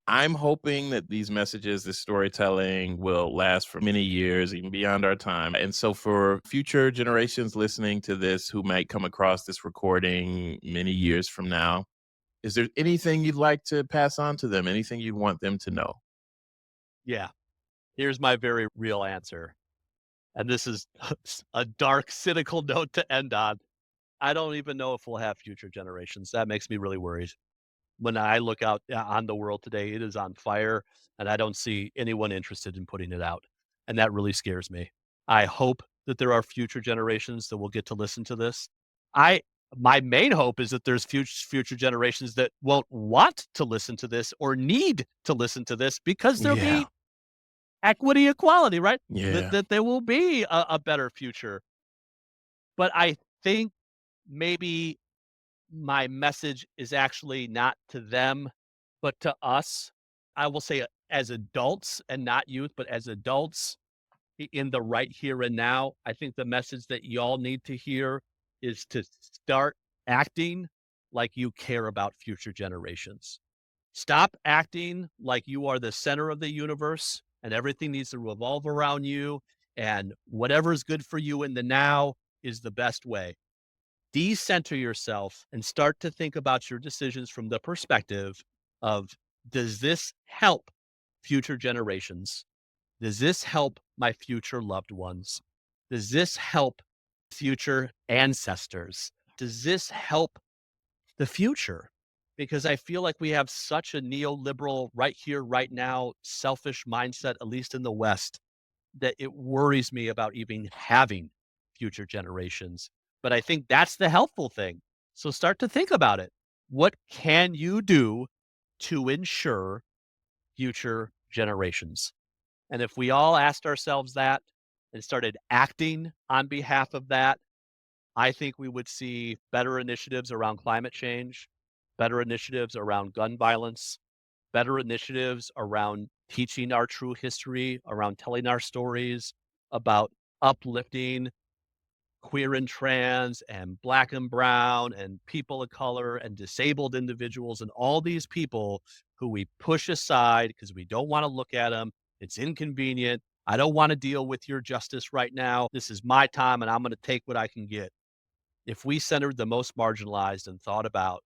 I'm hoping that these messages, this storytelling will last for many years, even beyond our time. And so, for future generations listening to this who might come across this recording many years from now, is there anything you'd like to pass on to them? Anything you'd want them to know? Yeah. Here's my very real answer. And this is a dark, cynical note to end on. I don't even know if we'll have future generations. That makes me really worried. When I look out on the world today, it is on fire, and I don't see anyone interested in putting it out. And that really scares me. I hope that there are future generations that will get to listen to this. I My main hope is that there's future generations that won't want to listen to this or need to listen to this because there'll Yeah. be equity, equality, right? That Yeah. that there will be a better future. But I think maybe my message is actually not to them, but to us. I will say as adults and not youth, but as adults in the right here and now, I think the message that y'all need to hear is to start acting like you care about future generations. Stop acting like you are the center of the universe and everything needs to revolve around you and whatever is good for you in the now is the best way. Decenter yourself and start to think about your decisions from the perspective of, does this help future generations? Does this help my future loved ones? Does this help future ancestors? Does this help the future? Because I feel like we have such a neoliberal, right here, right now, selfish mindset, at least in the West, that it worries me about even having future generations. But I think that's the helpful thing. So start to think about it. What can you do to ensure future generations? And if we all asked ourselves that and started acting on behalf of that, I think we would see better initiatives around climate change, better initiatives around gun violence, better initiatives around teaching our true history, around telling our stories, about uplifting queer and trans and black and brown and people of color and disabled individuals and all these people who we push aside because we don't want to look at them. It's inconvenient. I don't want to deal with your justice right now. This is my time and I'm going to take what I can get. If we centered the most marginalized and thought about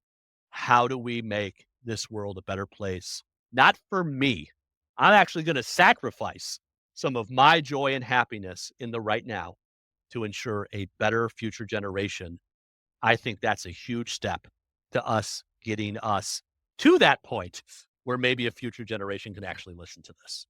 how do we make this world a better place, not for me, I'm actually going to sacrifice some of my joy and happiness in the right now to ensure a better future generation. I think that's a huge step to us getting us to that point where maybe a future generation can actually listen to this.